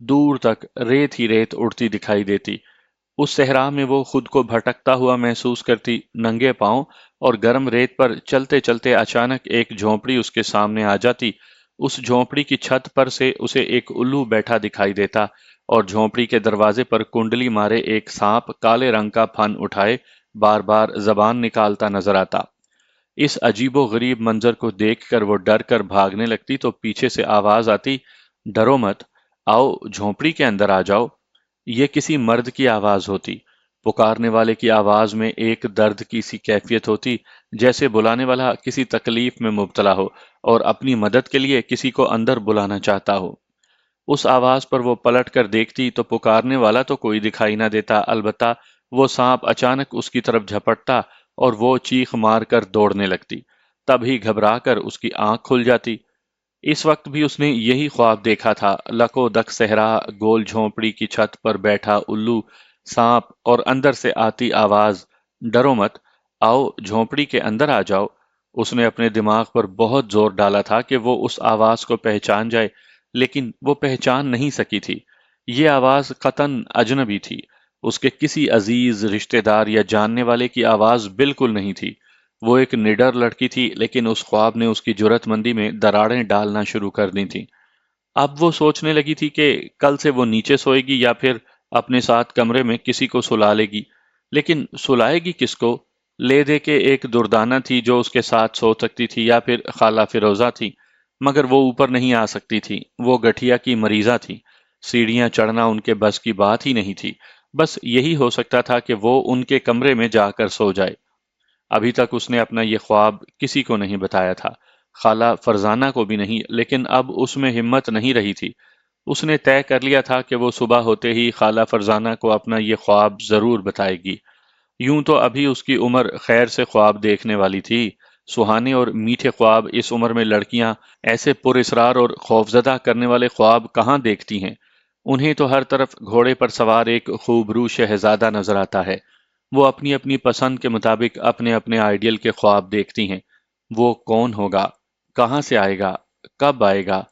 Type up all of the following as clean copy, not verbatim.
دور تک ریت ہی ریت اڑتی دکھائی دیتی۔ اس صحرا میں وہ خود کو بھٹکتا ہوا محسوس کرتی، ننگے پاؤں اور گرم ریت پر چلتے چلتے اچانک ایک جھونپڑی اس کے سامنے آ جاتی۔ اس جھونپڑی کی چھت پر سے اسے ایک الو بیٹھا دکھائی دیتا اور جھونپڑی کے دروازے پر کنڈلی مارے ایک سانپ کالے رنگ کا پھن اٹھائے بار بار زبان نکالتا نظر آتا۔ اس عجیب و غریب منظر کو دیکھ کر وہ ڈر کر بھاگنے لگتی تو پیچھے سے آواز آتی، ڈرو مت، آؤ جھونپڑی کے اندر آ جاؤ۔ یہ کسی مرد کی آواز ہوتی۔ پکارنے والے کی آواز میں ایک درد کی سی کیفیت ہوتی، جیسے بلانے والا کسی تکلیف میں مبتلا ہو اور اپنی مدد کے لیے کسی کو اندر بلانا چاہتا ہو۔ اس آواز پر وہ پلٹ کر دیکھتی تو پکارنے والا تو کوئی دکھائی نہ دیتا، البتہ وہ سانپ اچانک اس کی طرف جھپٹتا اور وہ چیخ مار کر دوڑنے لگتی۔ تب ہی گھبرا کر اس کی آنکھ کھل جاتی۔ اس وقت بھی اس نے یہی خواب دیکھا تھا، لکو دک صحرا، گول جھونپڑی کی چھت پر بیٹھا الو، سانپ اور اندر سے آتی آواز، ڈرو مت، آؤ جھونپڑی کے اندر آ جاؤ۔ اس نے اپنے دماغ پر بہت زور ڈالا تھا کہ وہ اس آواز کو پہچان جائے، لیکن وہ پہچان نہیں سکی تھی۔ یہ آواز قطعاً اجنبی تھی، اس کے کسی عزیز رشتہ دار یا جاننے والے کی آواز بالکل نہیں تھی۔ وہ ایک نڈر لڑکی تھی، لیکن اس خواب نے اس کی جرات مندی میں دراڑیں ڈالنا شروع کر دی تھیں۔ اب وہ سوچنے لگی تھی کہ کل سے وہ نیچے سوئے گی یا پھر اپنے ساتھ کمرے میں کسی کو سلا لے گی، لیکن سلائے گی کس کو؟ لے دے کے ایک دردانہ تھی جو اس کے ساتھ سو سکتی تھی، یا پھر خالہ فیروزہ تھی، مگر وہ اوپر نہیں آ سکتی تھی، وہ گٹھیا کی مریضہ تھی، سیڑھیاں چڑھنا ان کے بس کی بات ہی نہیں تھی۔ بس یہی ہو سکتا تھا کہ وہ ان کے کمرے میں جا کر سو جائے۔ ابھی تک اس نے اپنا یہ خواب کسی کو نہیں بتایا تھا، خالہ فرزانہ کو بھی نہیں، لیکن اب اس میں ہمت نہیں رہی تھی۔ اس نے طے کر لیا تھا کہ وہ صبح ہوتے ہی خالہ فرزانہ کو اپنا یہ خواب ضرور بتائے گی۔ یوں تو ابھی اس کی عمر خیر سے خواب دیکھنے والی تھی۔ سہانے اور میٹھے خواب اس عمر میں لڑکیاں ایسے پر اسرار اور خوفزدہ کرنے والے خواب کہاں دیکھتی ہیں؟ انہیں تو ہر طرف گھوڑے پر سوار ایک خوبرو شہزادہ نظر آتا ہے۔ وہ اپنی اپنی پسند کے مطابق اپنے اپنے آئیڈیل کے خواب دیکھتی ہیں۔ وہ کون ہوگا؟ کہاں سے آئے گا؟ کب آئے گا؟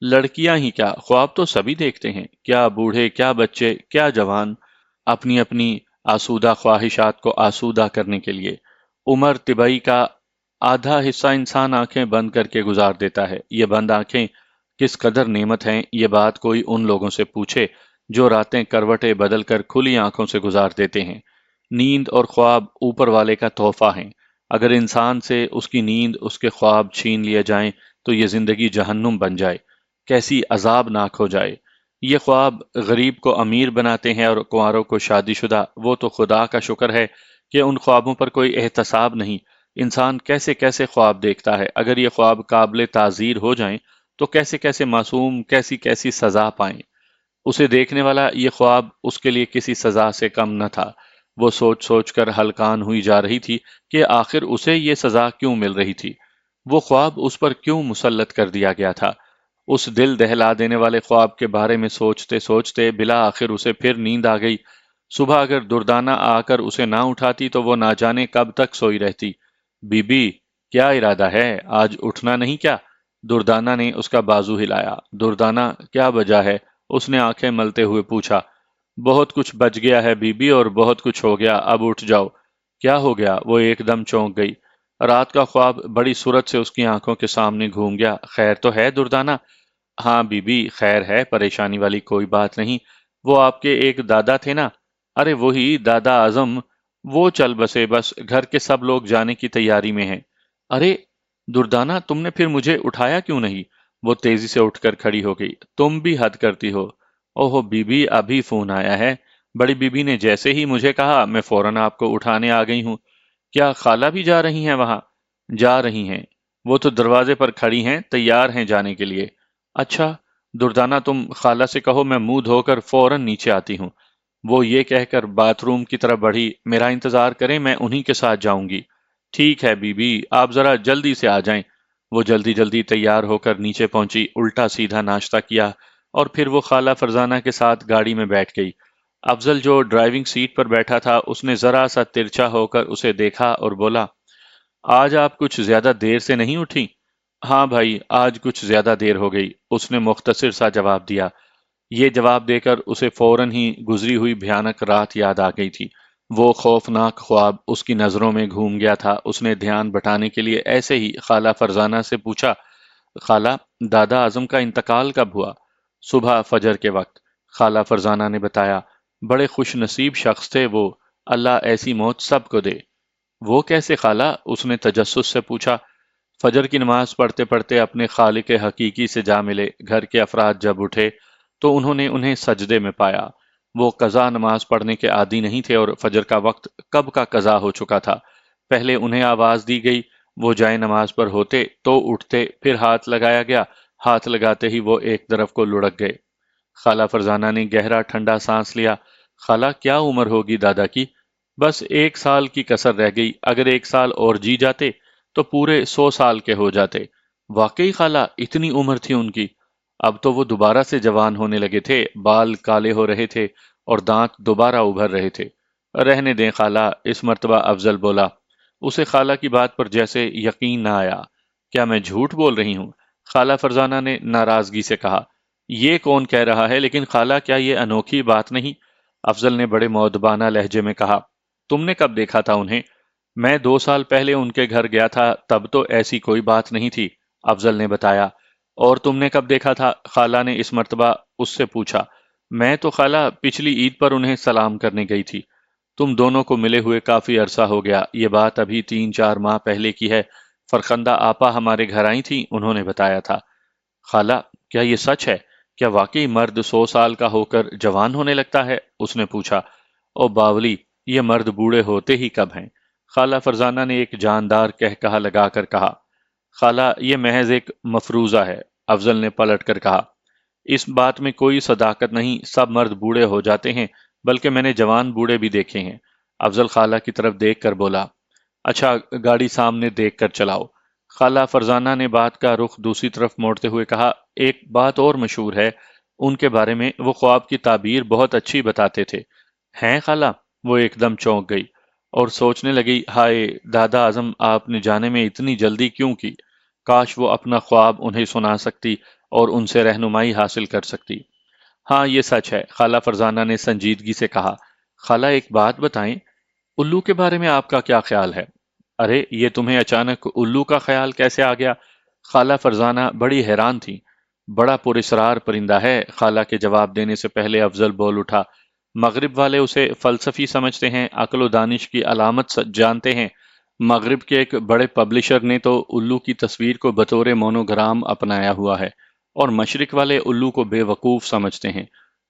لڑکیاں ہی کیا، خواب تو سبھی دیکھتے ہیں، کیا بوڑھے، کیا بچے، کیا جوان، اپنی اپنی آسودہ خواہشات کو آسودہ کرنے کے لیے۔ عمر طبعی کا آدھا حصہ انسان آنکھیں بند کر کے گزار دیتا ہے۔ یہ بند آنکھیں کس قدر نعمت ہیں، یہ بات کوئی ان لوگوں سے پوچھے جو راتیں کروٹیں بدل کر کھلی آنکھوں سے گزار دیتے ہیں۔ نیند اور خواب اوپر والے کا تحفہ ہیں۔ اگر انسان سے اس کی نیند، اس کے خواب چھین لیے جائیں تو یہ زندگی جہنم بن جائے، کیسی عذاب ناک ہو جائے۔ یہ خواب غریب کو امیر بناتے ہیں اور کنواروں کو شادی شدہ۔ وہ تو خدا کا شکر ہے کہ ان خوابوں پر کوئی احتساب نہیں۔ انسان کیسے کیسے خواب دیکھتا ہے، اگر یہ خواب قابل تعزیر ہو جائیں تو کیسے کیسے معصوم کیسی کیسی سزا پائیں۔ اسے دیکھنے والا یہ خواب اس کے لیے کسی سزا سے کم نہ تھا۔ وہ سوچ سوچ کر ہلکان ہوئی جا رہی تھی کہ آخر اسے یہ سزا کیوں مل رہی تھی، وہ خواب اس پر کیوں مسلط کر دیا گیا تھا۔ اس دل دہلا دینے والے خواب کے بارے میں سوچتے سوچتے بلا آخر اسے پھر نیند آ گئی۔ صبح اگر دردانہ آ کر اسے نہ اٹھاتی تو وہ نہ جانے کب تک سوئی رہتی۔ بی بی، کیا ارادہ ہے، آج اٹھنا نہیں کیا؟ دردانہ نے اس کا بازو ہلایا۔ دردانہ، کیا وجہ ہے؟ اس نے آنکھیں ملتے ہوئے پوچھا۔ بہت کچھ بچ گیا ہے بی بی، اور بہت کچھ ہو گیا، اب اٹھ جاؤ۔ کیا ہو گیا؟ وہ ایک دم چونک گئی۔ رات کا خواب بڑی صورت سے اس کی آنکھوں کے سامنے گھوم گیا۔ خیر تو ہے دردانہ؟ ہاں بی بی، خیر ہے، پریشانی والی کوئی بات نہیں۔ وہ آپ کے ایک دادا تھے نا؟ ارے وہی دادا اعظم، وہ چل بسے، بس گھر کے سب لوگ جانے کی تیاری میں ہیں۔ ارے دردانہ، تم نے پھر مجھے اٹھایا کیوں نہیں؟ وہ تیزی سے اٹھ کر کھڑی ہو گئی۔ تم بھی حد کرتی ہو۔ اوہ بی بی، ابھی فون آیا ہے، بڑی بی بی نے جیسے ہی مجھے کہا میں فوراً آپ کو اٹھانے آ گئی ہوں۔ کیا خالہ بھی جا رہی ہیں وہاں؟ جا رہی ہیں، وہ تو دروازے پر کھڑی ہیں، تیار ہیں جانے کے لیے۔ اچھا دردانہ، تم خالہ سے کہو میں منہ دھو کر فوراً نیچے آتی ہوں۔ وہ یہ کہہ کر باتھ روم کی طرف بڑھی۔ میرا انتظار کریں، میں انہی کے ساتھ جاؤں گی۔ ٹھیک ہے بی بی، آپ ذرا جلدی سے آ جائیں۔ وہ جلدی جلدی تیار ہو کر نیچے پہنچی، الٹا سیدھا ناشتہ کیا اور پھر وہ خالہ فرزانہ کے ساتھ گاڑی میں بیٹھ گئی۔ افضل جو ڈرائیونگ سیٹ پر بیٹھا تھا، اس نے ذرا سا ترچھا ہو کر اسے دیکھا اور بولا، آج آپ کچھ زیادہ دیر سے نہیں اٹھی؟ ہاں بھائی، آج کچھ زیادہ دیر ہو گئی، اس نے مختصر سا جواب دیا۔ یہ جواب دے کر اسے فوراً ہی گزری ہوئی بھیانک رات یاد آ گئی تھی۔ وہ خوفناک خواب اس کی نظروں میں گھوم گیا تھا۔ اس نے دھیان بٹانے کے لیے ایسے ہی خالہ فرزانہ سے پوچھا، خالہ، دادا اعظم کا انتقال کب ہوا؟ صبح فجر کے وقت، خالہ فرزانہ نے بتایا۔ بڑے خوش نصیب شخص تھے وہ، اللہ ایسی موت سب کو دے۔ وہ کیسے خالہ؟ اس نے تجسس سے پوچھا۔ فجر کی نماز پڑھتے پڑھتے اپنے خالق حقیقی سے جا ملے۔ گھر کے افراد جب اٹھے تو انہوں نے انہیں سجدے میں پایا۔ وہ قضا نماز پڑھنے کے عادی نہیں تھے اور فجر کا وقت کب کا قضا ہو چکا تھا۔ پہلے انہیں آواز دی گئی، وہ جائے نماز پر ہوتے تو اٹھتے، پھر ہاتھ لگایا گیا، ہاتھ لگاتے ہی وہ ایک طرف کو لڑک گئے۔ خالہ فرزانہ نے گہرا ٹھنڈا سانس لیا۔ خالہ، کیا عمر ہوگی دادا کی؟ بس 1 سال کی کسر رہ گئی، اگر 1 سال اور جی جاتے تو پورے 100 سال کے ہو جاتے۔ واقعی خالہ، اتنی عمر تھی ان کی؟ اب تو وہ دوبارہ سے جوان ہونے لگے تھے، بال کالے ہو رہے تھے اور دانت دوبارہ ابھر رہے تھے۔ رہنے دیں خالہ، اس مرتبہ افضل بولا۔ اسے خالہ کی بات پر جیسے یقین نہ آیا۔ کیا میں جھوٹ بول رہی ہوں؟ خالہ فرزانہ نے ناراضگی سے کہا۔ یہ کون کہہ رہا ہے، لیکن خالہ کیا یہ انوکھی بات نہیں؟ افضل نے بڑے مؤدبانہ لہجے میں کہا۔ تم نے کب دیکھا تھا انہیں؟ میں 2 سال پہلے ان کے گھر گیا تھا، تب تو ایسی کوئی بات نہیں تھی، افضل نے بتایا۔ اور تم نے کب دیکھا تھا؟ خالہ نے اس مرتبہ اس سے پوچھا۔ میں تو خالہ پچھلی عید پر انہیں سلام کرنے گئی تھی۔ تم دونوں کو ملے ہوئے کافی عرصہ ہو گیا، یہ بات ابھی 3 4 ماہ پہلے کی ہے۔ فرخندہ آپا ہمارے گھر آئی تھیں، انہوں نے بتایا تھا۔ خالہ، کیا یہ سچ ہے؟ کیا واقعی مرد 100 سال کا ہو کر جوان ہونے لگتا ہے؟ اس نے پوچھا۔ او باولی، یہ مرد بوڑھے ہوتے ہی کب ہیں؟ خالہ فرزانہ نے ایک جاندار کہا لگا کر کہا۔ خالہ، یہ محض ایک مفروضہ ہے، افضل نے پلٹ کر کہا۔ اس بات میں کوئی صداقت نہیں، سب مرد بوڑھے ہو جاتے ہیں، بلکہ میں نے جوان بوڑھے بھی دیکھے ہیں۔ افضل خالہ کی طرف دیکھ کر بولا۔ اچھا، گاڑی سامنے دیکھ کر چلاؤ۔ خالہ فرزانہ نے بات کا رخ دوسری طرف موڑتے ہوئے کہا۔ ایک بات اور مشہور ہے ان کے بارے میں، وہ خواب کی تعبیر بہت اچھی بتاتے تھے۔ ہیں خالہ؟ وہ ایک دم چونک گئی اور سوچنے لگی، ہائے، دادا اعظم آپ نے جانے میں اتنی جلدی کیوں کی؟ کاش وہ اپنا خواب انہیں سنا سکتی اور ان سے رہنمائی حاصل کر سکتی۔ ہاں، یہ سچ ہے، خالہ فرزانہ نے سنجیدگی سے کہا۔ خالہ، ایک بات بتائیں، الو کے بارے میں آپ کا کیا خیال ہے؟ ارے، یہ تمہیں اچانک الو کا خیال کیسے آ گیا؟ خالہ فرزانہ بڑی حیران تھی۔ بڑا پراسرار پرندہ ہے، خالہ کے جواب دینے سے پہلے افضل بول اٹھا۔ مغرب والے اسے فلسفی سمجھتے ہیں، عقل و دانش کی علامت جانتے ہیں۔ مغرب کے ایک بڑے پبلشر نے تو الو کی تصویر کو بطور مونوگرام اپنایا ہوا ہے، اور مشرق والے الو کو بے وقوف سمجھتے ہیں۔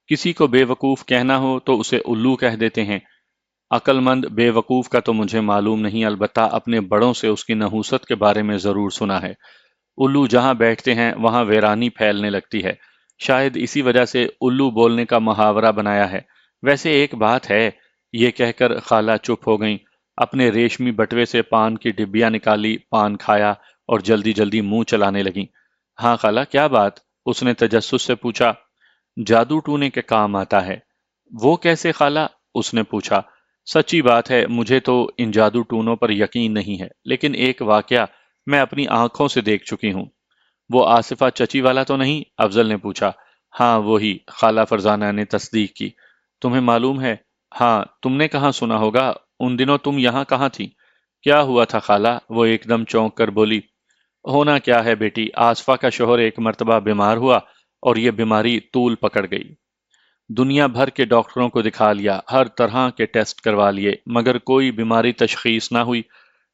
کسی کو بے وقوف کہنا ہو تو اسے الو کہہ دیتے ہیں۔ عقل مند بے وقوف کا تو مجھے معلوم نہیں، البتہ اپنے بڑوں سے اس کی نحوست کے بارے میں ضرور سنا ہے۔ الو جہاں بیٹھتے ہیں وہاں ویرانی پھیلنے لگتی ہے، شاید اسی وجہ سے الو بولنے کا محاورہ بنایا ہے۔ ویسے ایک بات ہے، یہ کہہ کر خالہ چپ ہو گئیں، اپنے ریشمی بٹوے سے پان کی ڈبیاں نکالی، پان کھایا اور جلدی جلدی منہ چلانے لگیں۔ ہاں خالہ، کیا بات؟ اس نے تجسس سے پوچھا۔ جادو ٹونے کے کام آتا ہے۔ وہ کیسے خالہ؟ اس نے پوچھا۔ سچی بات ہے، مجھے تو ان جادو ٹونوں پر یقین نہیں ہے، لیکن ایک واقعہ میں اپنی آنکھوں سے دیکھ چکی ہوں۔ وہ آصفہ چچی والا تو نہیں؟ افضل نے پوچھا۔ ہاں وہی، خالہ فرزانہ نے تصدیق کی۔ تمہیں معلوم ہے؟ ہاں، تم نے کہاں سنا ہوگا، ان دنوں تم یہاں کہاں تھی؟ کیا ہوا تھا خالہ؟ وہ ایک دم چونک کر بولی۔ ہونا کیا ہے بیٹی، آصفہ کا شوہر ایک مرتبہ بیمار ہوا اور یہ بیماری طول پکڑ گئی۔ دنیا بھر کے ڈاکٹروں کو دکھا لیا، ہر طرح کے ٹیسٹ کروا لیے، مگر کوئی بیماری تشخیص نہ ہوئی۔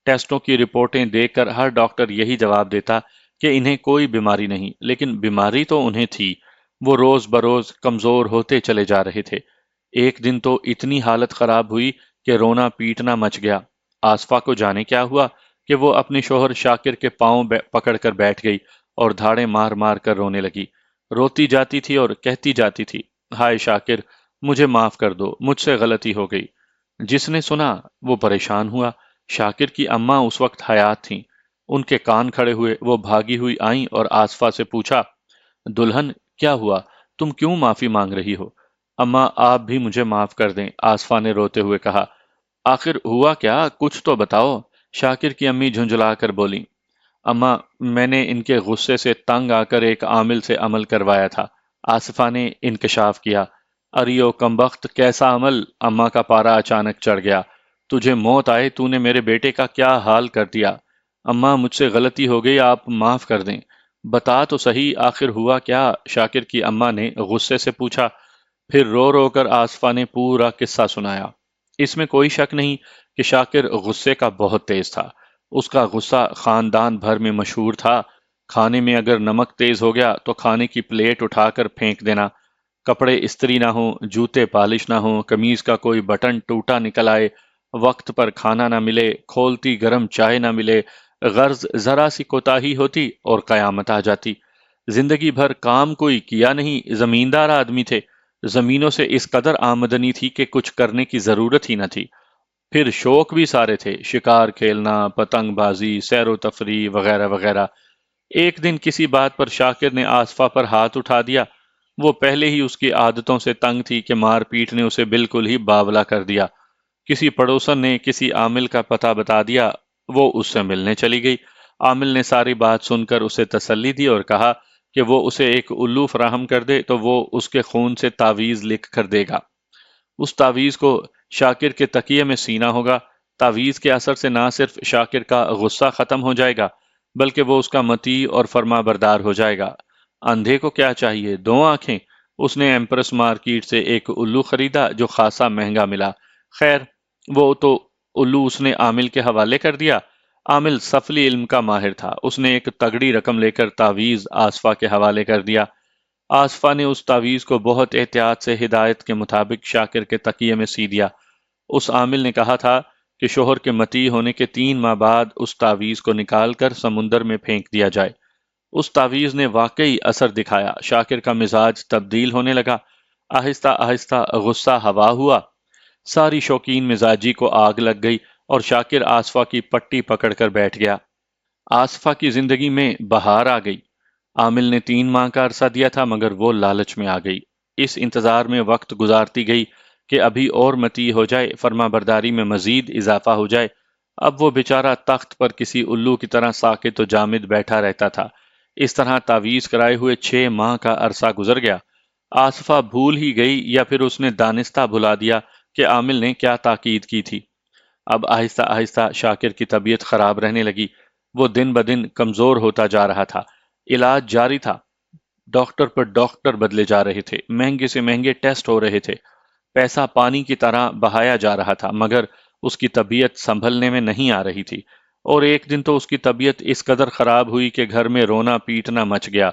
ٹیسٹوں کی رپورٹیں دیکھ کر ہر ڈاکٹر یہی جواب دیتا کہ انہیں کوئی بیماری نہیں، لیکن بیماری تو انہیں تھی۔ وہ روز بروز کمزور ہوتے چلے جا رہے تھے۔ ایک دن تو اتنی حالت خراب ہوئی کہ رونا پیٹنا مچ گیا۔ آصفہ کو جانے کیا ہوا کہ وہ اپنے شوہر شاکر کے پاؤں پکڑ کر بیٹھ گئی اور دھاڑے مار مار کر رونے لگی۔ روتی جاتی تھی اور کہتی جاتی تھی، ہائے شاکر، مجھے معاف کر دو، مجھ سے غلطی ہو گئی۔ جس نے سنا وہ پریشان ہوا۔ شاکر کی اماں اس وقت حیات تھیں۔ ان کے کان کھڑے ہوئے، وہ بھاگی ہوئی آئیں اور آصفہ سے پوچھا، دلہن، کیا ہوا؟ تم کیوں معافی مانگ رہی ہو؟ اماں، آپ بھی مجھے معاف کر دیں، آصفہ نے روتے ہوئے کہا۔ آخر ہوا کیا؟ کچھ تو بتاؤ، شاکر کی امی جھنجھلا کر بولیں۔ اماں، میں نے ان کے غصے سے تنگ آ کر ایک عامل سے عمل کروایا تھا، آصفہ نے انکشاف کیا، اریو کمبخت کیسا عمل، اماں کا پارا اچانک چڑھ گیا، تجھے موت آئے، تو نے میرے بیٹے کا کیا حال کر دیا۔ اماں مجھ سے غلطی ہو گئی، آپ معاف کر دیں۔ بتا تو صحیح آخر ہوا کیا؟ شاکر کی اماں نے غصے سے پوچھا۔ پھر رو رو کر آصفہ نے پورا قصہ سنایا۔ اس میں کوئی شک نہیں کہ شاکر غصے کا بہت تیز تھا۔ اس کا غصہ خاندان بھر میں مشہور تھا۔ کھانے میں اگر نمک تیز ہو گیا تو کھانے کی پلیٹ اٹھا کر پھینک دینا، کپڑے استری نہ ہوں، جوتے پالش نہ ہوں، قمیض کا کوئی بٹن ٹوٹا نکل آئے، وقت پر کھانا نہ ملے، کھولتی گرم چائے نہ ملے، غرض ذرا سی کوتاہی ہوتی اور قیامت آ جاتی۔ زندگی بھر کام کوئی کیا نہیں، زمیندار آدمی تھے، زمینوں سے اس قدر آمدنی تھی کہ کچھ کرنے کی ضرورت ہی نہ تھی۔ پھر شوق بھی سارے تھے، شکار کھیلنا، پتنگ بازی، سیر و تفریح وغیرہ وغیرہ۔ ایک دن کسی بات پر شاکر نے آصفہ پر ہاتھ اٹھا دیا۔ وہ پہلے ہی اس کی عادتوں سے تنگ تھی کہ مار پیٹ نے اسے بالکل ہی باولا کر دیا۔ کسی پڑوسن نے کسی عامل کا پتہ بتا دیا، وہ اس سے ملنے چلی گئی۔ عامل نے ساری بات سن کر اسے تسلی دی اور کہا کہ وہ اسے ایک الو فراہم کر دے تو وہ اس کے خون سے تعویذ لکھ کر دے گا۔ اس تعویذ کو شاکر کے تکیے میں سینا ہوگا۔ تعویذ کے اثر سے نہ صرف شاکر کا غصہ ختم ہو جائے گا بلکہ وہ اس کا مطیع اور فرما بردار ہو جائے گا۔ اندھے کو کیا چاہیے، دو آنکھیں۔ اس نے ایمپرس مارکیٹ سے ایک الو خریدا جو خاصا مہنگا ملا۔ خیر، وہ تو الو اس نے عامل کے حوالے کر دیا۔ عامل سفلی علم کا ماہر تھا، اس نے ایک تگڑی رقم لے کر تعویذ آصفہ کے حوالے کر دیا۔ آصفہ نے اس تعویذ کو بہت احتیاط سے ہدایت کے مطابق شاکر کے تکیے میں سی دیا۔ اس عامل نے کہا تھا کہ شوہر کے مطیع ہونے کے 3 ماہ بعد اس تعویذ کو نکال کر سمندر میں پھینک دیا جائے۔ اس تعویذ نے واقعی اثر دکھایا، شاکر کا مزاج تبدیل ہونے لگا، آہستہ آہستہ غصہ ہوا ہوا، ساری شوقین مزاجی کو آگ لگ گئی اور شاکر آصفہ کی پٹی پکڑ کر بیٹھ گیا۔ آصفہ کی زندگی میں بہار آ گئی۔ عامل نے 3 ماہ کا عرصہ دیا تھا مگر وہ لالچ میں آ گئی۔ اس انتظار میں وقت گزارتی گئی کہ ابھی اور مطیع ہو جائے، فرما برداری میں مزید اضافہ ہو جائے۔ اب وہ بیچارہ تخت پر کسی الو کی طرح ساکت و جامد بیٹھا رہتا تھا۔ اس طرح تعویذ کرائے ہوئے 6 ماہ کا عرصہ گزر گیا۔ آصفہ بھول ہی گئی یا پھر اس نے دانستہ بھلا دیا کہ عامل نے کیا تاکید کی تھی۔ اب آہستہ آہستہ شاکر کی طبیعت خراب رہنے لگی۔ وہ دن بدن کمزور ہوتا جا رہا تھا۔ علاج جاری تھا، ڈاکٹر پر ڈاکٹر بدلے جا رہے تھے، مہنگے سے مہنگے ٹیسٹ ہو رہے تھے، پیسہ پانی کی طرح بہایا جا رہا تھا مگر اس کی طبیعت سنبھلنے میں نہیں آ رہی تھی۔ اور ایک دن تو اس کی طبیعت اس قدر خراب ہوئی کہ گھر میں رونا پیٹنا مچ گیا۔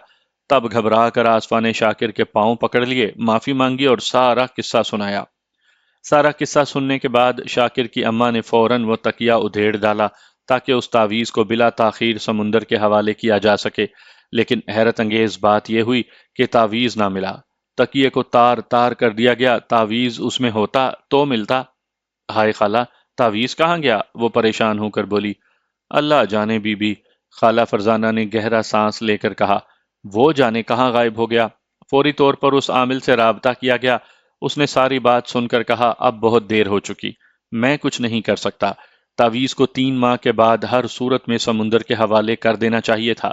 تب گھبرا کر آصفہ نے شاکر کے پاؤں پکڑ لیے، معافی مانگی اور سارا قصہ سنایا۔ سارا قصہ سننے کے بعد شاکر کی اماں نے فوراً وہ تکیہ ادھیڑ ڈالا تاکہ اس تعویذ کو بلا تاخیر سمندر کے حوالے کیا جا سکے، لیکن حیرت انگیز بات یہ ہوئی کہ تعویذ نہ ملا۔ تکیے کو تار تار کر دیا گیا، تعویذ اس میں ہوتا تو ملتا۔ ہائے خالہ، تعویذ کہاں گیا؟ وہ پریشان ہو کر بولی۔ اللہ جانے بی بی، خالہ فرزانہ نے گہرا سانس لے کر کہا۔ وہ جانے کہاں غائب ہو گیا؟ فوری طور پر اس عامل سے رابطہ کیا گیا۔ اس نے ساری بات سن کر کہا، اب بہت دیر ہو چکی، میں کچھ نہیں کر سکتا۔ تعویذ کو 3 ماہ کے بعد ہر صورت میں سمندر کے حوالے کر دینا چاہیے تھا۔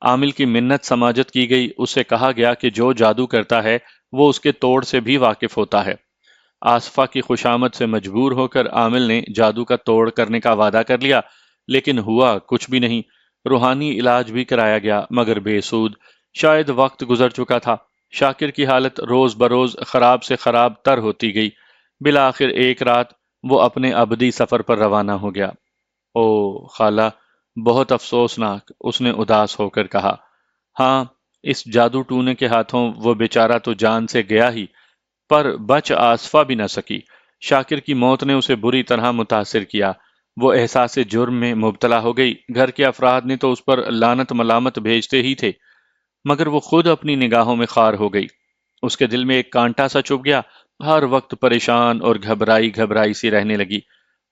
عامل کی منت سماجت کی گئی، اس سے کہا گیا کہ جو جادو کرتا ہے وہ اس کے توڑ سے بھی واقف ہوتا ہے۔ آصفہ کی خوشامد سے مجبور ہو کر عامل نے جادو کا توڑ کرنے کا وعدہ کر لیا، لیکن ہوا کچھ بھی نہیں۔ روحانی علاج بھی کرایا گیا مگر بے سود، شاید وقت گزر چکا تھا۔ شاکر کی حالت روز بروز خراب سے خراب تر ہوتی گئی۔ بالآخر ایک رات وہ اپنے ابدی سفر پر روانہ ہو گیا۔ او خالہ، بہت افسوسناک، اس نے اداس ہو کر کہا۔ ہاں، اس جادو ٹونے کے ہاتھوں وہ بیچارہ تو جان سے گیا ہی، پر بچ آصفہ بھی نہ سکی۔ شاکر کی موت نے اسے بری طرح متاثر کیا۔ وہ احساس جرم میں مبتلا ہو گئی۔ گھر کے افراد نے تو اس پر لعنت ملامت بھیجتے ہی تھے مگر وہ خود اپنی نگاہوں میں خار ہو گئی۔ اس کے دل میں ایک کانٹا سا چبھ گیا، ہر وقت پریشان اور گھبرائی گھبرائی سی رہنے لگی۔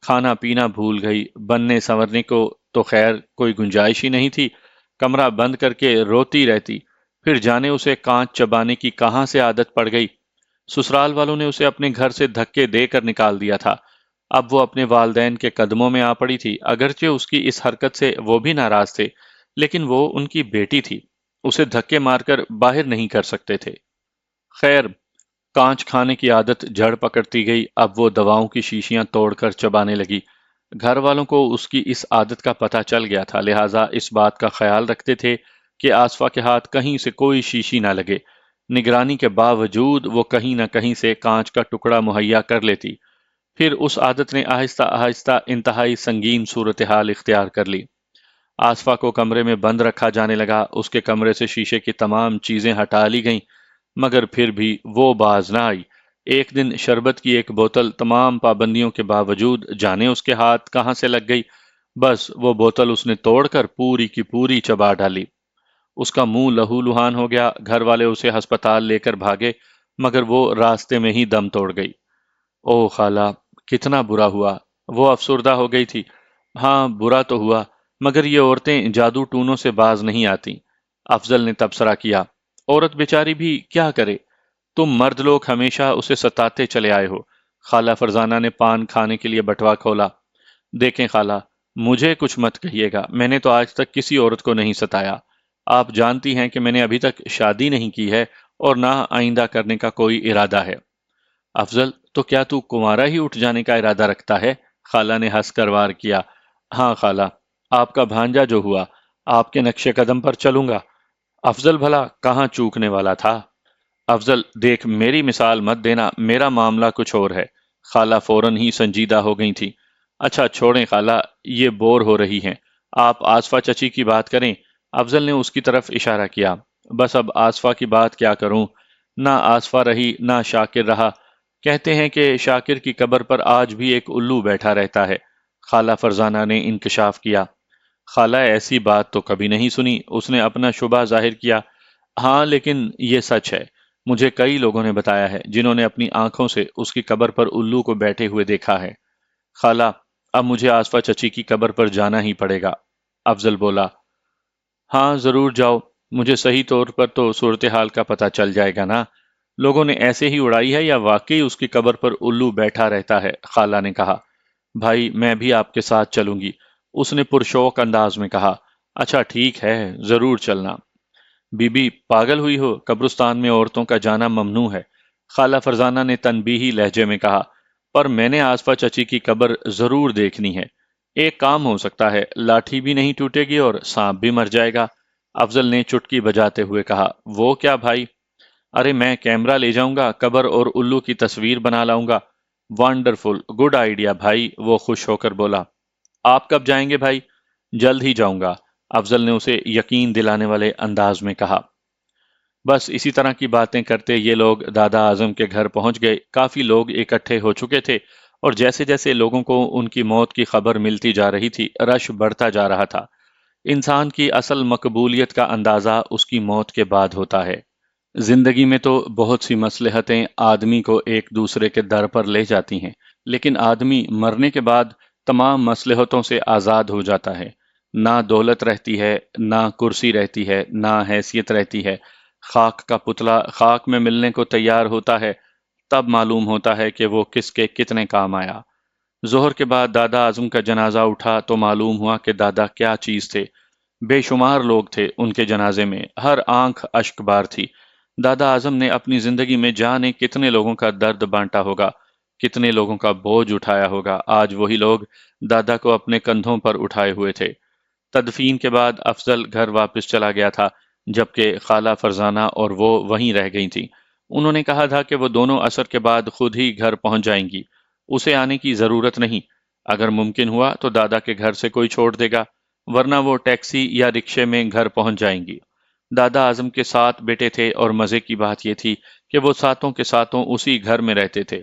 کھانا پینا بھول گئی، بننے سنورنے کو تو خیر کوئی گنجائش ہی نہیں تھی، کمرہ بند کر کے روتی رہتی۔ پھر جانے اسے کانچ چبانے کی کہاں سے عادت پڑ گئی۔ سسرال والوں نے اسے اپنے گھر سے دھکے دے کر نکال دیا تھا۔ اب وہ اپنے والدین کے قدموں میں آ پڑی تھی، اگرچہ اس کی اس حرکت سے وہ بھی ناراض تھے، لیکن وہ ان کی بیٹی تھی، اسے دھکے مار کر باہر نہیں کر سکتے تھے۔ خیر، کانچ کھانے کی عادت جڑ پکڑتی گئی، اب وہ دواؤں کی شیشیاں توڑ کر چبانے لگی۔ گھر والوں کو اس کی اس عادت کا پتہ چل گیا تھا، لہٰذا اس بات کا خیال رکھتے تھے کہ آصفہ کے ہاتھ کہیں سے کوئی شیشی نہ لگے۔ نگرانی کے باوجود وہ کہیں نہ کہیں سے کانچ کا ٹکڑا مہیا کر لیتی۔ پھر اس عادت نے آہستہ آہستہ انتہائی سنگین صورتحال اختیار کر لی۔ آصفہ کو کمرے میں بند رکھا جانے لگا، اس کے کمرے سے شیشے کی تمام چیزیں ہٹا لی گئیں، مگر پھر بھی وہ باز نہ آئی۔ ایک دن شربت کی ایک بوتل تمام پابندیوں کے باوجود جانے اس کے ہاتھ کہاں سے لگ گئی، بس وہ بوتل اس نے توڑ کر پوری کی پوری چبا ڈالی۔ اس کا منہ لہو لہان ہو گیا، گھر والے اسے ہسپتال لے کر بھاگے، مگر وہ راستے میں ہی دم توڑ گئی۔ او خالہ، کتنا برا ہوا! وہ افسردہ ہو گئی تھی۔ ہاں، برا تو ہوا، مگر یہ عورتیں جادو ٹونوں سے باز نہیں آتی۔ افضل نے تبصرہ کیا۔ عورت بیچاری بھی کیا کرے؟ تم مرد لوگ ہمیشہ اسے ستاتے چلے آئے ہو۔ خالہ فرزانہ نے پان کھانے کے لیے بٹوا کھولا۔ دیکھیں خالہ، مجھے کچھ مت کہیے گا، میں نے تو آج تک کسی عورت کو نہیں ستایا۔ آپ جانتی ہیں کہ میں نے ابھی تک شادی نہیں کی ہے اور نہ آئندہ کرنے کا کوئی ارادہ ہے۔ افضل، تو کیا تو کنوارا ہی اٹھ جانے کا ارادہ رکھتا ہے؟ خالہ نے ہنس کر وار کیا۔ ہاں خالہ، آپ کا بھانجا جو ہوا، آپ کے نقش قدم پر چلوں گا۔ افضل بھلا کہاں چوکنے والا تھا؟ افضل، دیکھ میری مثال مت دینا، میرا معاملہ کچھ اور ہے۔ خالہ فوراً ہی سنجیدہ ہو گئی تھی۔ اچھا چھوڑیں خالہ، یہ بور ہو رہی ہیں، آپ آصفہ چچی کی بات کریں۔ افضل نے اس کی طرف اشارہ کیا۔ بس اب آصفہ کی بات کیا کروں، نہ آصفہ رہی نہ شاکر رہا۔ کہتے ہیں کہ شاکر کی قبر پر آج بھی ایک الو بیٹھا رہتا ہے۔ خالہ فرزانہ نے انکشاف کیا۔ خالہ، ایسی بات تو کبھی نہیں سنی، اس نے اپنا شبہ ظاہر کیا۔ ہاں لیکن یہ سچ ہے، مجھے کئی لوگوں نے بتایا ہے جنہوں نے اپنی آنکھوں سے اس کی قبر پر الو کو بیٹھے ہوئے دیکھا ہے۔ خالہ، اب مجھے آصفہ چچی کی قبر پر جانا ہی پڑے گا، افضل بولا۔ ہاں ضرور جاؤ، مجھے صحیح طور پر تو صورتحال کا پتہ چل جائے گا نا۔ لوگوں نے ایسے ہی اڑائی ہے یا واقعی اس کی قبر پر الو بیٹھا رہتا ہے؟ خالہ نے کہا۔ بھائی میں بھی آپ کے ساتھ چلوں گی، اس نے پرشوق انداز میں کہا۔ اچھا ٹھیک ہے، ضرور چلنا۔ بی بی پاگل ہوئی ہو، قبرستان میں عورتوں کا جانا ممنوع ہے، خالہ فرزانہ نے تنبیہی لہجے میں کہا۔ پر میں نے آصفہ چچی کی قبر ضرور دیکھنی ہے۔ ایک کام ہو سکتا ہے، لاٹھی بھی نہیں ٹوٹے گی اور سانپ بھی مر جائے گا، افضل نے چٹکی بجاتے ہوئے کہا۔ وہ کیا بھائی؟ ارے میں کیمرہ لے جاؤں گا، قبر اور الو کی تصویر بنا لاؤں گا۔ ونڈرفل، گڈ آئیڈیا بھائی، وہ خوش ہو کر بولا۔ آپ کب جائیں گے بھائی؟ جلد ہی جاؤں گا، افضل نے اسے یقین دلانے والے انداز میں کہا۔ بس اسی طرح کی باتیں کرتے یہ لوگ دادا اعظم کے گھر پہنچ گئے۔ کافی لوگ اکٹھے ہو چکے تھے اور جیسے جیسے لوگوں کو ان کی موت کی خبر ملتی جا رہی تھی، رش بڑھتا جا رہا تھا۔ انسان کی اصل مقبولیت کا اندازہ اس کی موت کے بعد ہوتا ہے۔ زندگی میں تو بہت سی مصلحتیں آدمی کو ایک دوسرے کے در پر لے جاتی ہیں، لیکن آدمی مرنے کے بعد تمام مصلحتوں سے آزاد ہو جاتا ہے۔ نہ دولت رہتی ہے، نہ کرسی رہتی ہے، نہ حیثیت رہتی ہے۔ خاک کا پتلا خاک میں ملنے کو تیار ہوتا ہے، تب معلوم ہوتا ہے کہ وہ کس کے کتنے کام آیا۔ ظہر کے بعد دادا اعظم کا جنازہ اٹھا تو معلوم ہوا کہ دادا کیا چیز تھے۔ بے شمار لوگ تھے ان کے جنازے میں، ہر آنکھ اشک بار تھی۔ دادا اعظم نے اپنی زندگی میں جانے کتنے لوگوں کا درد بانٹا ہوگا، کتنے لوگوں کا بوجھ اٹھایا ہوگا، آج وہی لوگ دادا کو اپنے کندھوں پر اٹھائے ہوئے تھے۔ تدفین کے بعد افضل گھر واپس چلا گیا تھا، جبکہ خالہ فرزانہ اور وہ وہیں رہ گئی تھیں۔ انہوں نے کہا تھا کہ وہ دونوں عصر کے بعد خود ہی گھر پہنچ جائیں گی، اسے آنے کی ضرورت نہیں۔ اگر ممکن ہوا تو دادا کے گھر سے کوئی چھوڑ دے گا، ورنہ وہ ٹیکسی یا رکشے میں گھر پہنچ جائیں گی۔ دادا اعظم کے 7 بیٹے تھے اور مزے کی بات یہ تھی کہ وہ ساتوں کے ساتوں اسی گھر میں رہتے تھے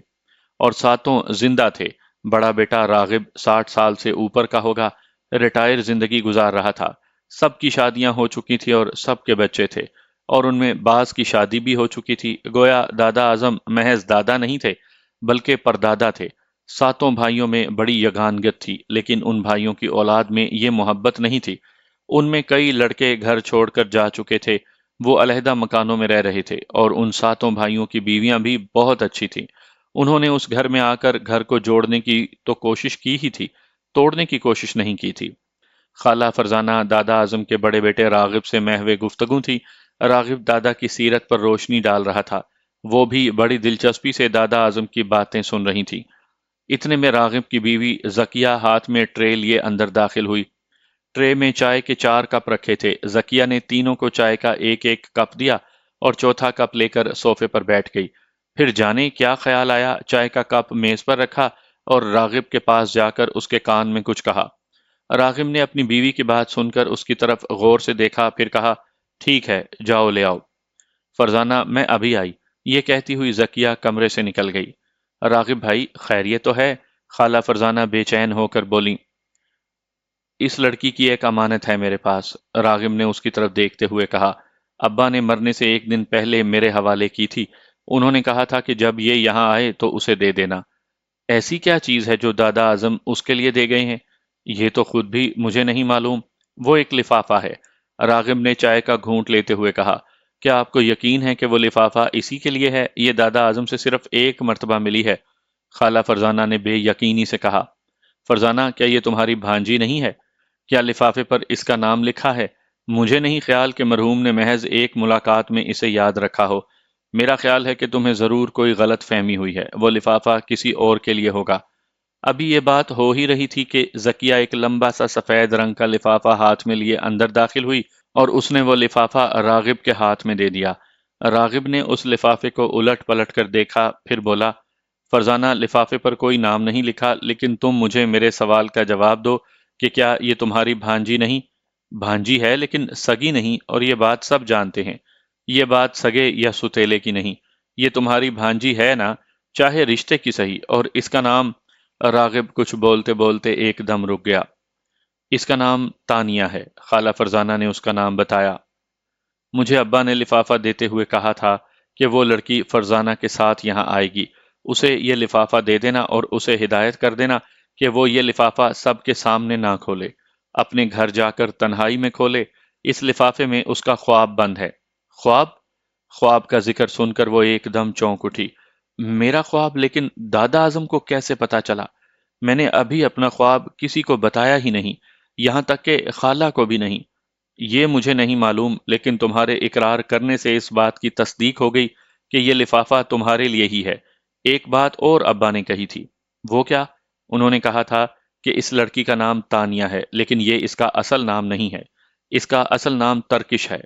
اور ساتوں زندہ تھے۔ بڑا بیٹا راغب 60 سال سے اوپر کا ہوگا، ریٹائر زندگی گزار رہا تھا۔ سب کی شادیاں ہو چکی تھی اور سب کے بچے تھے، اور ان میں بعض کی شادی بھی ہو چکی تھی۔ گویا دادا اعظم محض دادا نہیں تھے بلکہ پردادا تھے۔ ساتوں بھائیوں میں بڑی یگانگت تھی، لیکن ان بھائیوں کی اولاد میں یہ محبت نہیں تھی۔ ان میں کئی لڑکے گھر چھوڑ کر جا چکے تھے، وہ علیحدہ مکانوں میں رہ رہے تھے، اور ان ساتوں بھائیوں کی بیویاں بھی بہت اچھی تھیں۔ انہوں نے اس گھر میں آ کر گھر کو جوڑنے کی تو کوشش کی ہی تھی، توڑنے کی کوشش نہیں کی تھی۔ خالہ فرزانہ دادا اعظم کے بڑے بیٹے راغب سے محو گفتگو تھی۔ راغب دادا کی سیرت پر روشنی ڈال رہا تھا۔ وہ بھی بڑی دلچسپی سے دادا اعظم کی باتیں سن رہی تھی۔ اتنے میں راغب کی بیوی زکیہ ہاتھ میں ٹرے لیے اندر داخل ہوئی۔ ٹرے میں چائے کے 4 کپ رکھے تھے۔ زکیہ نے تینوں کو چائے کا ایک ایک کپ دیا اور چوتھا کپ لے کر صوفے پر بیٹھ گئی۔ پھر جانے کیا خیال آیا، چائے کا کپ میز پر رکھا اور راغب کے پاس جا کر اس کے کان میں کچھ کہا۔ راغب نے اپنی بیوی کی بات سن کر اس کی طرف غور سے دیکھا، پھر کہا، ٹھیک ہے، جاؤ لے آؤ۔ فرزانہ، میں ابھی آئی، یہ کہتی ہوئی زکیہ کمرے سے نکل گئی۔ راغب بھائی، خیریت تو ہے؟ خالہ فرزانہ بے چین ہو کر بولی۔ اس لڑکی کی ایک امانت ہے میرے پاس، راغب نے اس کی طرف دیکھتے ہوئے کہا۔ ابا نے مرنے سے ایک دن پہلے میرے حوالے کی تھی، انہوں نے کہا تھا کہ جب یہ یہاں آئے تو اسے دے دینا۔ ایسی کیا چیز ہے جو دادا اعظم اس کے لیے دے گئے ہیں؟ یہ تو خود بھی مجھے نہیں معلوم۔ وہ ایک لفافہ ہے، راغب نے چائے کا گھونٹ لیتے ہوئے کہا۔ کیا آپ کو یقین ہے کہ وہ لفافہ اسی کے لیے ہے؟ یہ دادا اعظم سے صرف ایک مرتبہ ملی ہے، خالہ فرزانہ نے بے یقینی سے کہا۔ فرزانہ، کیا یہ تمہاری بھانجی نہیں ہے؟ کیا لفافے پر اس کا نام لکھا ہے؟ مجھے نہیں خیال کہ مرحوم نے محض ایک ملاقات میں اسے یاد رکھا ہو۔ میرا خیال ہے کہ تمہیں ضرور کوئی غلط فہمی ہوئی ہے، وہ لفافہ کسی اور کے لیے ہوگا۔ ابھی یہ بات ہو ہی رہی تھی کہ زکیہ ایک لمبا سا سفید رنگ کا لفافہ ہاتھ میں لیے اندر داخل ہوئی اور اس نے وہ لفافہ راغب کے ہاتھ میں دے دیا۔ راغب نے اس لفافے کو الٹ پلٹ کر دیکھا، پھر بولا، فرزانہ، لفافے پر کوئی نام نہیں لکھا، لیکن تم مجھے میرے سوال کا جواب دو کہ کیا یہ تمہاری بھانجی نہیں؟ بھانجی ہے لیکن سگی نہیں، اور یہ بات سب جانتے ہیں۔ یہ بات سگے یا ستیلے کی نہیں، یہ تمہاری بھانجی ہے نا، چاہے رشتے کی صحیح، اور اس کا نام… راغب کچھ بولتے بولتے ایک دم رک گیا۔ اس کا نام تانیہ ہے، خالہ فرزانہ نے اس کا نام بتایا۔ مجھے ابا نے لفافہ دیتے ہوئے کہا تھا کہ وہ لڑکی فرزانہ کے ساتھ یہاں آئے گی، اسے یہ لفافہ دے دینا اور اسے ہدایت کر دینا کہ وہ یہ لفافہ سب کے سامنے نہ کھولے، اپنے گھر جا کر تنہائی میں کھولے۔ اس لفافے میں اس کا خواب بند ہے۔ خواب؟ خواب کا ذکر سن کر وہ ایک دم چونک اٹھی۔ میرا خواب؟ لیکن دادا اعظم کو کیسے پتا چلا؟ میں نے ابھی اپنا خواب کسی کو بتایا ہی نہیں، یہاں تک کہ خالہ کو بھی نہیں۔ یہ مجھے نہیں معلوم، لیکن تمہارے اقرار کرنے سے اس بات کی تصدیق ہو گئی کہ یہ لفافہ تمہارے لیے ہی ہے۔ ایک بات اور ابا نے کہی تھی۔ وہ کیا؟ انہوں نے کہا تھا کہ اس لڑکی کا نام تانیہ ہے، لیکن یہ اس کا اصل نام نہیں ہے، اس کا اصل نام ترکش ہے۔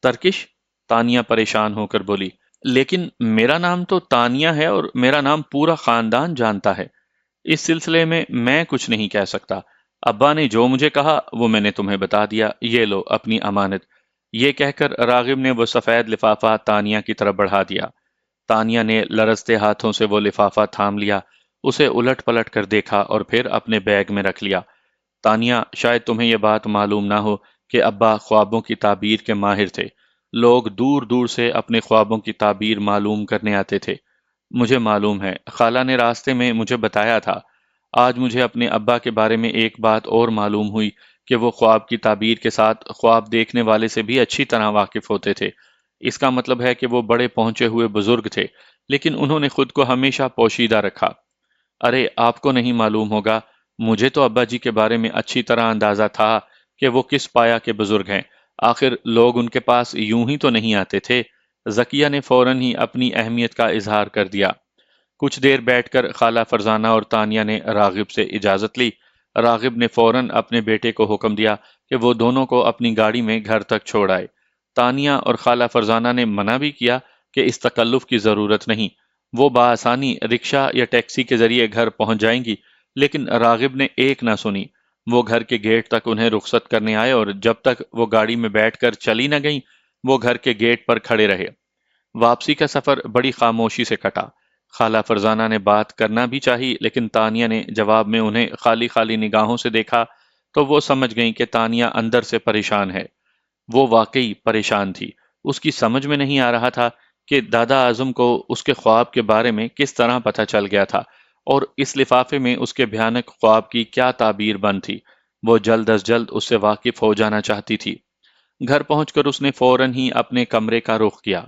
ترکش؟ تانیہ پریشان ہو کر بولی۔ لیکن میرا نام تو تانیہ ہے اور میرا نام پورا خاندان جانتا ہے۔ اس سلسلے میں کچھ نہیں کہہ سکتا۔ ابا نے جو مجھے کہا وہ میں نے تمہیں بتا دیا، یہ لو اپنی امانت۔ یہ کہہ کر راغب نے وہ سفید لفافہ تانیہ کی طرف بڑھا دیا۔ تانیہ نے لرزتے ہاتھوں سے وہ لفافہ تھام لیا، اسے الٹ پلٹ کر دیکھا اور پھر اپنے بیگ میں رکھ لیا۔ تانیہ، شاید تمہیں یہ بات معلوم نہ ہو کہ ابا خوابوں کی تعبیر کے ماہر تھے۔ لوگ دور دور سے اپنے خوابوں کی تعبیر معلوم کرنے آتے تھے۔ مجھے معلوم ہے، خالہ نے راستے میں مجھے بتایا تھا۔ آج مجھے اپنے ابا کے بارے میں ایک بات اور معلوم ہوئی کہ وہ خواب کی تعبیر کے ساتھ خواب دیکھنے والے سے بھی اچھی طرح واقف ہوتے تھے۔ اس کا مطلب ہے کہ وہ بڑے پہنچے ہوئے بزرگ تھے، لیکن انہوں نے خود کو ہمیشہ پوشیدہ رکھا۔ ارے آپ کو نہیں معلوم ہوگا، مجھے تو ابا جی کے بارے میں اچھی طرح اندازہ تھا کہ وہ کس پایا کے بزرگ ہیں۔ آخر لوگ ان کے پاس یوں ہی تو نہیں آتے تھے۔ زکیہ نے فوراً ہی اپنی اہمیت کا اظہار کر دیا۔ کچھ دیر بیٹھ کر خالہ فرزانہ اور تانیہ نے راغب سے اجازت لی۔ راغب نے فوراً اپنے بیٹے کو حکم دیا کہ وہ دونوں کو اپنی گاڑی میں گھر تک چھوڑ آئے۔ تانیہ اور خالہ فرزانہ نے منع بھی کیا کہ اس تکلف کی ضرورت نہیں، وہ بآسانی رکشہ یا ٹیکسی کے ذریعے گھر پہنچ جائیں گی، لیکن راغب نے ایک نہ سنی۔ وہ گھر کے گیٹ تک انہیں رخصت کرنے آئے اور جب تک وہ گاڑی میں بیٹھ کر چلی نہ گئیں، وہ گھر کے گیٹ پر کھڑے رہے۔ واپسی کا سفر بڑی خاموشی سے کٹا۔ خالہ فرزانہ نے بات کرنا بھی چاہی، لیکن تانیہ نے جواب میں انہیں خالی خالی نگاہوں سے دیکھا تو وہ سمجھ گئیں کہ تانیہ اندر سے پریشان ہے۔ وہ واقعی پریشان تھی۔ اس کی سمجھ میں نہیں آ رہا تھا کہ دادا اعظم کو اس کے خواب کے بارے میں کس طرح پتہ چل گیا تھا اور اس لفافے میں اس کے بھیانک خواب کی کیا تعبیر بند تھی۔ وہ جلد از جلد اس سے واقف ہو جانا چاہتی تھی۔ گھر پہنچ کر اس نے فوراً ہی اپنے کمرے کا رخ کیا۔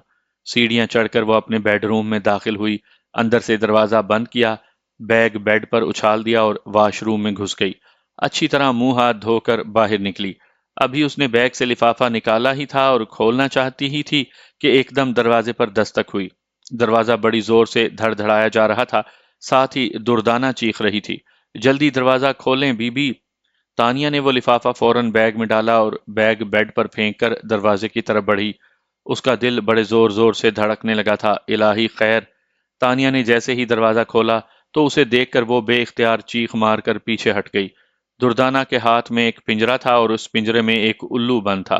سیڑھیاں چڑھ کر وہ اپنے بیڈ روم میں داخل ہوئی، اندر سے دروازہ بند کیا، بیگ بیڈ پر اچھال دیا اور واش روم میں گھس گئی۔ اچھی طرح منہ ہاتھ دھو کر باہر نکلی۔ ابھی اس نے بیگ سے لفافہ نکالا ہی تھا اور کھولنا چاہتی ہی تھی کہ ایک دم دروازے پر دستک ہوئی۔ دروازہ بڑی زور سے دھڑ دھڑایا جا رہا تھا، ساتھ ہی دردانہ چیخ رہی تھی، جلدی دروازہ کھولیں بی بی۔ تانیہ نے وہ لفافہ فوراً بیگ میں ڈالا اور بیگ بیڈ پر پھینک کر دروازے کی طرف بڑھی۔ اس کا دل بڑے زور زور سے دھڑکنے لگا تھا۔ الہی خیر! تانیہ نے جیسے ہی دروازہ کھولا تو اسے دیکھ کر وہ بے اختیار چیخ مار کر پیچھے ہٹ گئی۔ دردانہ کے ہاتھ میں ایک پنجرا تھا اور اس پنجرے میں ایک الو بند تھا۔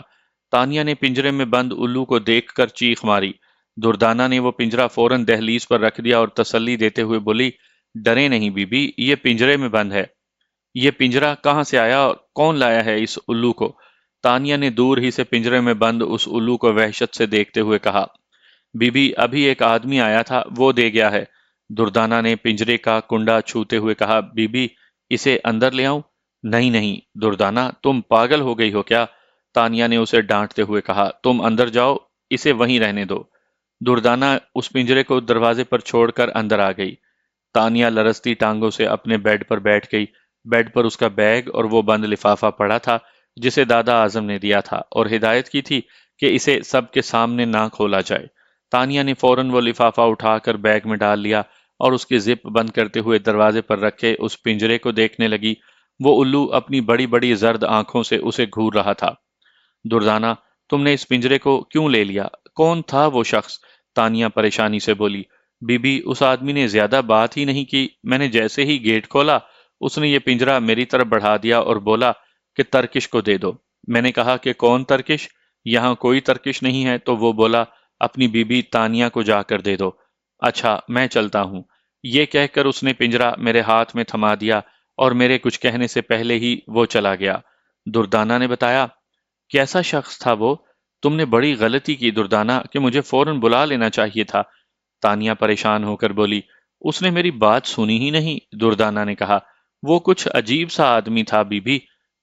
تانیہ نے پنجرے میں بند الو کو دیکھ کر چیخ ماری۔ دردانہ نے وہ پنجرا فوراً دہلیز پر رکھ دیا اور تسلی دیتے ہوئے بولی، ڈریں نہیں بی بی، یہ پنجرے میں بند ہے۔ یہ پنجرا کہاں سے آیا اور کون لایا ہے اس الو کو؟ تانیہ نے دور ہی سے پنجرے میں بند اس الو کو وحشت سے دیکھتے ہوئے کہا۔ بی بی، ابھی ایک آدمی آیا تھا، وہ دے گیا ہے۔ دردانہ نے پنجرے کا کنڈا چھوتے ہوئے کہا۔ بی بی، اسے اندر لے آؤں؟ نہیں نہیں دردانہ، تم پاگل ہو گئی ہو کیا؟ تانیہ نے اسے ڈانٹتے ہوئے کہا۔ تم اندر جاؤ، اسے وہیں رہنے دو۔ دردانہ اس پنجرے کو دروازے پر چھوڑ کر اندر آ گئی۔ تانیہ لرزتی ٹانگوں سے اپنے بیڈ پر بیٹھ گئی۔ بیڈ پر اس کا بیگ اور وہ بند لفافہ پڑا تھا جسے دادا اعظم نے دیا تھا اور ہدایت کی تھی کہ اسے سب کے سامنے نہ کھولا جائے۔ تانیہ نے فوراً وہ لفافہ اٹھا کر بیگ میں ڈال لیا اور اس کی زپ بند کرتے ہوئے دروازے پر رکھے اس پنجرے کو دیکھنے لگی۔ وہ الو اپنی بڑی بڑی زرد آنکھوں سے اسے گھور رہا تھا۔ دردانہ، تم نے اس پنجرے کو کیوں لے لیا؟ کون تھا وہ شخص؟ تانیہ پریشانی سے بولی۔ بی بی، اس آدمی نے زیادہ بات ہی نہیں کی، میں نے جیسے ہی گیٹ کھولا اس نے یہ پنجرا میری طرف بڑھا دیا اور بولا کہ ترکش کو دے دو۔ میں نے کہا کہ کون ترکش؟ یہاں کوئی ترکش نہیں ہے، تو وہ بولا اپنی بی بی تانیہ کو جا کر دے دو۔ اچھا میں چلتا ہوں۔ یہ کہہ کر اس نے پنجرا میرے ہاتھ میں تھما دیا اور میرے کچھ کہنے سے پہلے ہی وہ چلا گیا۔ دردانہ نے بتایا۔ کیسا شخص تھا وہ؟ تم نے بڑی غلطی کی دردانہ کہ مجھے فوراً بلا لینا چاہیے تھا۔ تانیہ پریشان ہو کر بولی۔ اس نے میری بات سنی ہی نہیں، دردانہ نے کہا۔ وہ کچھ عجیب سا آدمی تھا بی بی،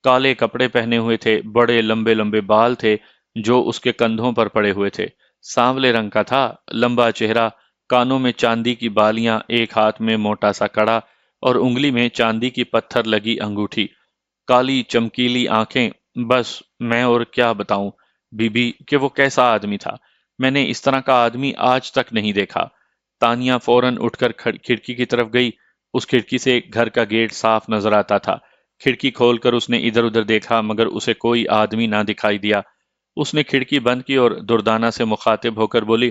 کالے کپڑے پہنے ہوئے تھے، بڑے لمبے لمبے بال تھے جو اس کے کندھوں پر پڑے ہوئے تھے، سانولے رنگ کا تھا، لمبا چہرہ، کانوں میں چاندی کی بالیاں، ایک ہاتھ میں موٹا سا کڑا اور انگلی میں چاندی کی پتھر لگی انگوٹھی، کالی چمکیلی آنکھیں۔ بس میں اور کیا بتاؤں بی بی کہ وہ کیسا آدمی تھا، میں نے اس طرح کا آدمی آج تک نہیں دیکھا۔ تانیہ فوراً اٹھ کر کھڑکی کی طرف گئی۔ اس کھڑکی سے گھر کا گیٹ صاف نظر آتا تھا۔ کھڑکی کھول کر اس نے ادھر ادھر دیکھا مگر اسے کوئی آدمی نہ دکھائی دیا۔ اس نے کھڑکی بند کی اور دردانہ سے مخاطب ہو کر بولی،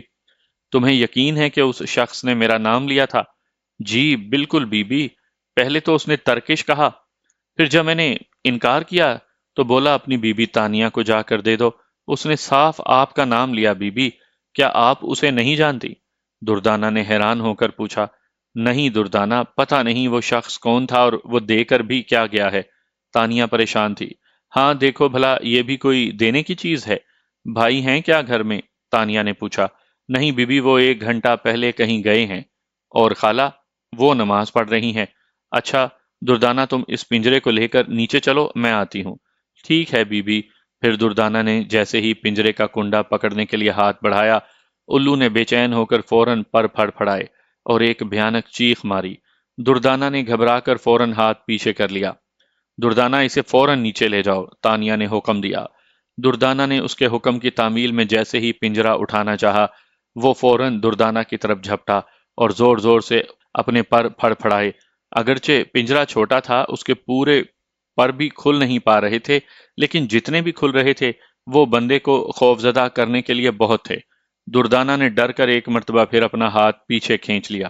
تمہیں یقین ہے کہ اس شخص نے میرا نام لیا تھا؟ جی بالکل بی بی، پہلے تو اس نے ترکش کہا، پھر جب میں نے انکار کیا تو بولا اپنی بی بی تانیہ کو جا کر دے دو۔ اس نے صاف آپ کا نام لیا بی بی، کیا آپ اسے نہیں جانتی؟ دردانہ نے حیران ہو کر پوچھا۔ نہیں دردانہ، پتہ نہیں وہ شخص کون تھا اور وہ دے کر بھی کیا گیا ہے۔ تانیہ پریشان تھی۔ ہاں دیکھو بھلا، یہ بھی کوئی دینے کی چیز ہے؟ بھائی ہیں کیا گھر میں؟ تانیہ نے پوچھا۔ نہیں بی بی، وہ 1 گھنٹہ پہلے کہیں گئے ہیں۔ اور خالہ؟ وہ نماز پڑھ رہی ہیں۔ اچھا دردانہ، تم اس پنجرے کو لے کر نیچے چلو، میں آتی ہوں۔ ٹھیک ہے بی بی۔ پھر دردانہ نے جیسے ہی پنجرے کا کنڈا پکڑنے کے لیے ہاتھ بڑھایا، الو نے بے چین ہو کر فوراً پر پھڑ پھڑائے اور ایک بھیانک چیخ ماری۔ دردانہ نے گھبرا کر فوراً ہاتھ پیچھے کر لیا۔ دردانہ، اسے فوراً نیچے لے جاؤ، تانیہ نے حکم دیا۔ دردانہ نے اس کے حکم کی تعمیل میں جیسے ہی پنجرا اٹھانا چاہا، وہ فوراً دردانہ کی طرف جھپٹا اور زور زور سے اپنے پر پھڑ پھڑائے۔ اگرچہ پنجرا چھوٹا تھا، اس کے پورے پر بھی کھل نہیں پا رہے تھے، لیکن جتنے بھی کھل رہے تھے وہ بندے کو خوفزدہ کرنے کے لیے بہت تھے۔ دردانہ نے ڈر کر ایک مرتبہ پھر اپنا ہاتھ پیچھے کھینچ لیا۔